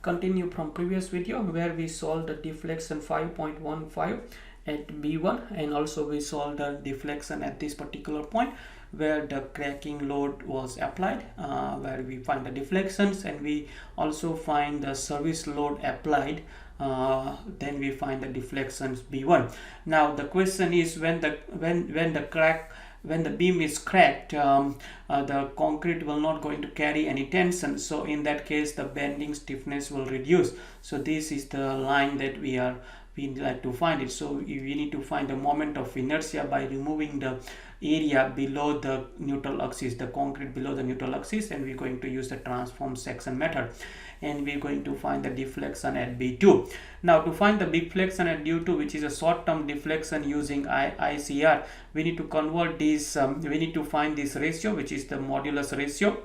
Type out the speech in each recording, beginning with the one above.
continue from previous video where we solved the deflection 5.15 at B1, and also we solved the deflection at this particular point where the cracking load was applied, where we find the deflections, and we also find the service load applied. Then we find the deflections B1. Now the question is, when the beam is cracked, the concrete will not going to carry any tension, so in that case the bending stiffness will reduce. So this is the line that we like to find it. So we need to find the moment of inertia by removing the area below the neutral axis, the concrete below the neutral axis, and we're going to use the transform section method, and we're going to find the deflection at B2. Now to find the deflection at B2, which is a short-term deflection using ICR, we need to convert this, we need to find this ratio, which is the modulus ratio,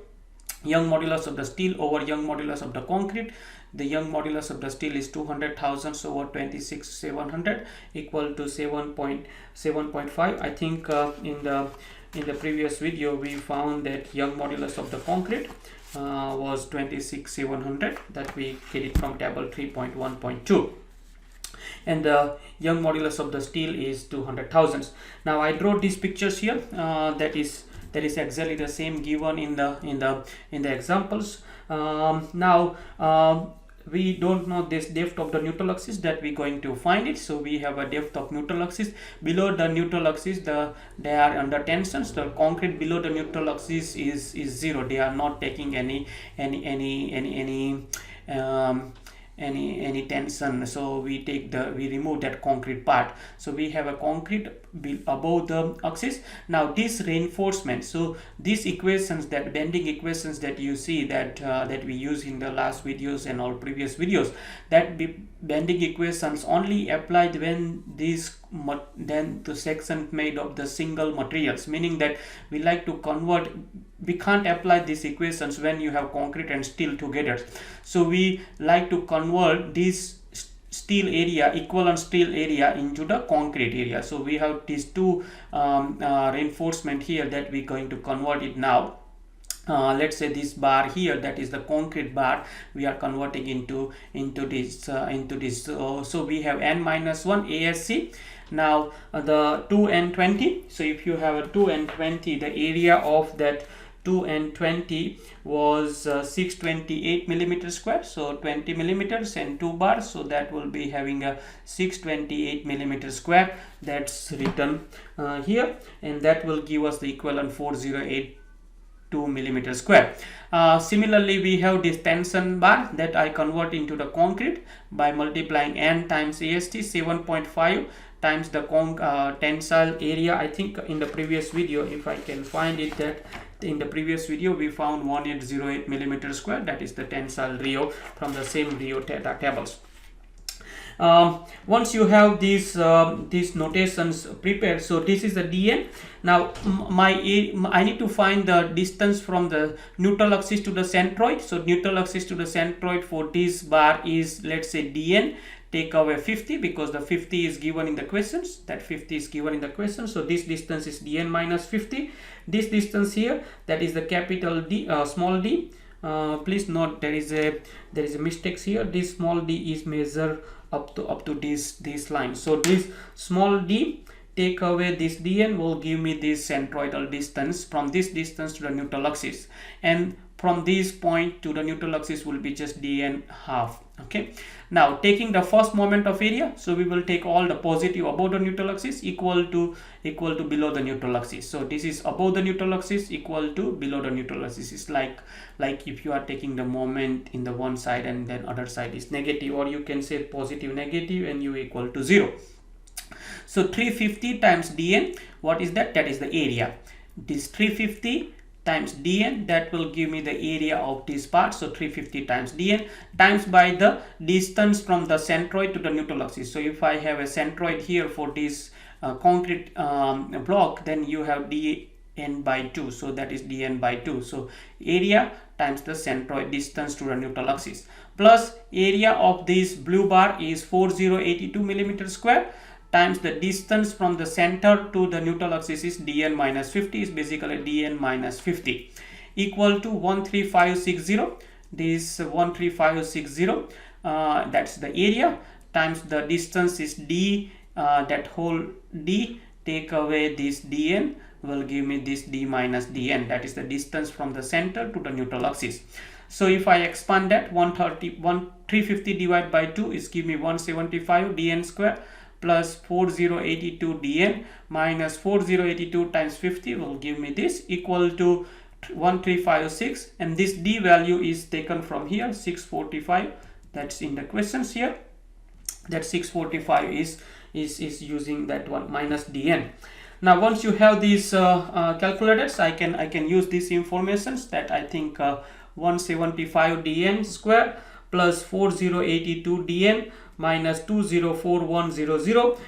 Young modulus of the steel over Young modulus of the concrete. The Young modulus of the steel is 200,000 over 26,700 equal to 7.5. I think in the previous video we found that Young modulus of the concrete was 26,700, that we get it from table 3.1.2, and the Young modulus of the steel is 200,000. Now I draw these pictures here. That is exactly the same given in the examples. Now we don't know this depth of the neutral axis, that we're going to find it. So we have a depth of neutral axis. Below the neutral axis, they are under tensions. The concrete below the neutral axis is zero. They are not taking any tension, so we remove that concrete part. So we have a concrete above the axis. Now this reinforcement, so these equations, that bending equations that you see that we use in the last videos and all previous videos, that bending equations only applied when then the section made of the single materials, meaning that we like to convert. We can't apply these equations when you have concrete and steel together. So we like to convert this steel area, equivalent steel area, into the concrete area. So we have these two reinforcement here that we're going to convert it now. Let's say this bar here, that is the concrete bar, we are converting into this. So we have n-1 ASC. Now the 2 and 20. So if you have a 2 and 20, the area of that 2 and 20 was 628 millimeters square, so 20 millimeters and 2 bars, so that will be having a 628 millimeters square. That's written here, and that will give us the equivalent 4082 millimeters square. Similarly, we have this tension bar that I convert into the concrete by multiplying n times AST, 7.5 times the tensile area. I think in the previous video, if I can find it, that in the previous video we found 1808 millimeters square, that is the tensile Rio from the same Rio tables. Once you have these notations prepared, so this is the dn. Now I need to find the distance from the neutral axis to the centroid. So neutral axis to the centroid for this bar is, let's say, dn. Take away 50 because the 50 is given in the questions. That 50 is given in the question. So this distance is dn minus 50. This distance here, that is the capital D, small d. Please note there is a mistake here. This small d is measured up to this line. So this small d, take away this dn, will give me this centroidal distance from this distance to the neutral axis, and from this point to the neutral axis will be just dn half. Okay, now taking the first moment of area, so we will take all the positive above the neutral axis equal to below the neutral axis. So this is above the neutral axis equal to below the neutral axis. It's like if you are taking the moment in the one side and then other side is negative, or you can say positive negative, and you equal to 0. So 350 times dn, what is that? That is the area. This 350 times dn, that will give me the area of this part. So 350 times dn times by the distance from the centroid to the neutral axis. So if I have a centroid here for this concrete block, then you have dn by 2, so that is dn by 2. So area times the centroid distance to the neutral axis, plus area of this blue bar is 4082 millimeters square, times the distance from the center to the neutral axis is dn minus 50, is basically dn minus 50, equal to 13560. this 13560, that's the area, times the distance is d, that whole d, take away this dn, will give me this d minus dn, that is the distance from the center to the neutral axis. So if I expand that, 350 divided by 2 is give me 175 dn square plus 4082 dn minus 4082 times 50 will give me this, equal to 1356, and this d value is taken from here, 645, that's in the questions here, that 645 is using that one minus dn. Now once you have these calculators, I can use these informations, that I think 175 dn square plus 4082 dn minus 204100,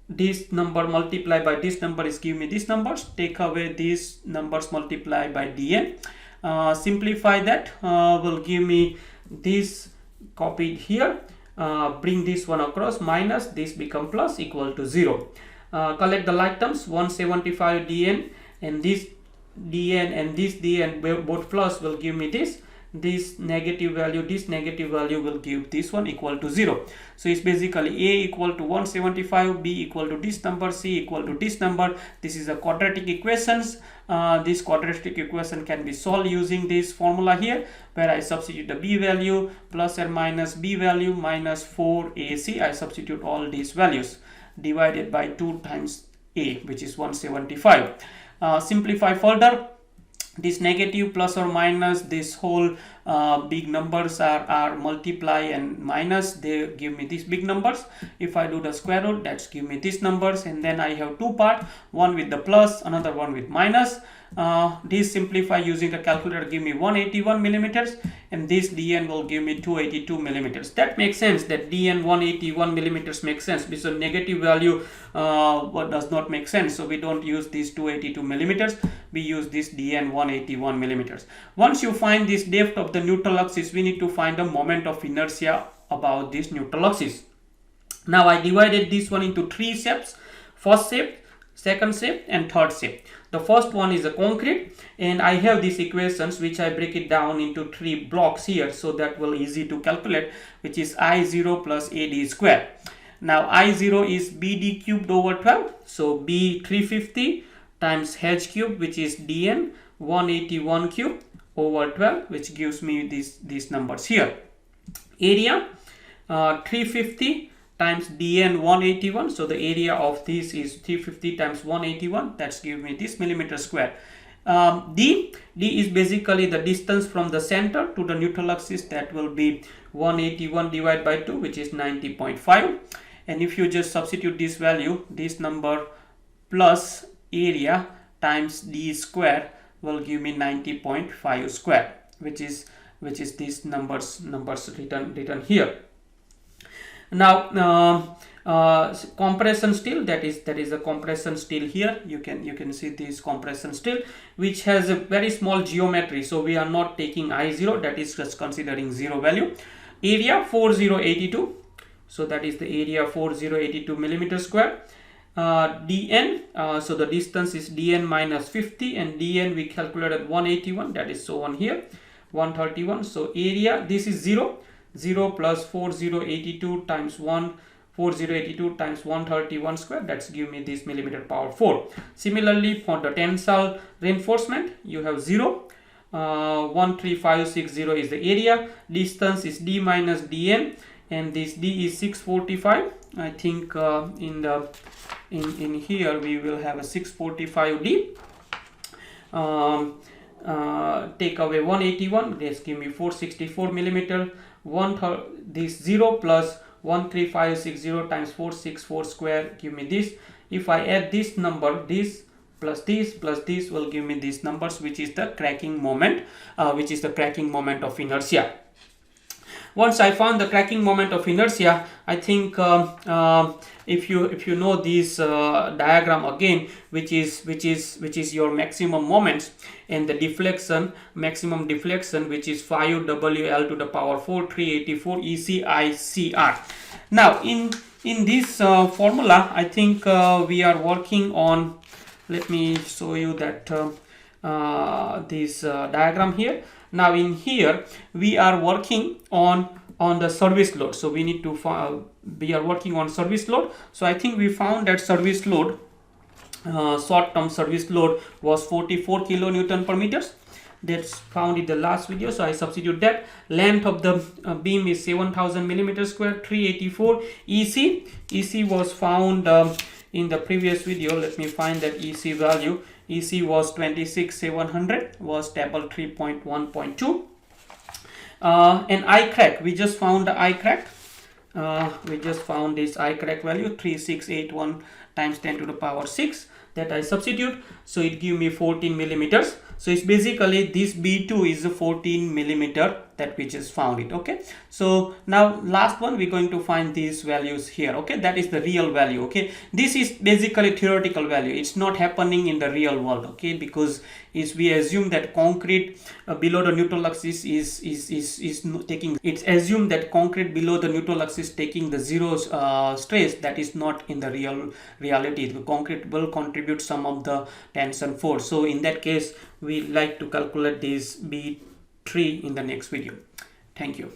this number multiplied by this number is give me these numbers, take away these numbers multiplied by dn, simplify that, will give me this copied here, bring this one across, minus this become plus, equal to 0. Collect the like terms, 175 dn and this dn and this dn both plus will give me this negative value, this negative value will give this one, equal to 0. So it's basically a equal to 175, b equal to this number, c equal to this number. This is a quadratic equations. This quadratic equation can be solved using this formula here, where I substitute the b value plus or minus b value minus 4ac, I substitute all these values, divided by 2 times a, which is 175. Simplify further, this negative plus or minus, this whole big numbers are multiply and minus, they give me these big numbers. If I do the square root, that's give me these numbers, and then I have two part, one with the plus, another one with minus. This simplify using the calculator, give me 181 millimeters, and this dn will give me 282 millimeters. That makes sense, that dn 181 millimeters makes sense, because negative value what does not make sense, so we don't use these 282 millimeters, we use this dn 181 millimeters. Once you find this depth of the neutral axis, we need to find the moment of inertia about this neutral axis. Now I divided this one into three shapes: first shape, second shape, and third shape. The first one is a concrete, and I have these equations which I break it down into three blocks here, so that will easy to calculate, which is I0 plus AD square. Now I0 is BD cubed over 12, so B 350 times H cube, which is DN 181 cube over 12, which gives me these numbers here. Area 350 times dn 181, so the area of this is 350 times 181, that's give me this millimeter square. D is basically the distance from the center to the neutral axis, that will be 181 divided by 2, which is 90.5. And if you just substitute this value, this number plus area times d square will give me 90.5 square, which is these numbers written here. Now compression steel, that is a compression steel here, you can see this compression steel, which has a very small geometry, so we are not taking I0, that is just considering 0 value. Area 4082, so that is the area 4082 millimeter square. dn, so the distance is dn minus 50, and dn we calculated 181, that is so on here 131. So area, this is 0 plus 4082 times 4082 times 131 square, that's give me this millimeter power 4. Similarly for the tensile reinforcement, you have 0, 13560 is the area, distance is d minus dn, and this d is 645. I think in here we will have a 645d. Take away 181, this give me 464 millimeter. This 0 plus 13560 times 464 square give me this. If I add this number, this plus this will give me these numbers, which is the cracking moment, of inertia. Once I found the cracking moment of inertia, I think if you know this diagram again, which is your maximum moments, and the deflection, maximum deflection, which is 5WL to the power 4 384 ECICR. Now in this formula, I think we are working on, let me show you that this diagram here. Now in here we are working on the service load, so we need to we are working on service load. So I think we found that service load, short term service load was 44 kilonewton per meters. That's found in the last video, so I substitute that. Length of the beam is 7000 millimeter square, 384. EC was found in the previous video. Let me find that EC value. EC was 26700, was table 3.1.2. And I crack, we just found the I crack. We just found this I crack value 3681 times 10 to the power 6, that I substitute, so it give me 14 millimeters. So it's basically this B2 is a 14 millimeter that we just found it. Okay, so now last one we're going to find these values here. Okay, that is the real value. Okay, this is basically theoretical value, it's not happening in the real world. Okay, because is we assume that concrete below the neutral axis is taking, it's assumed that concrete below the neutral axis taking the zero stress. That is not in the reality. The concrete will contribute some of the tension force. So in that case we like to calculate this B3 in the next video. Thank you.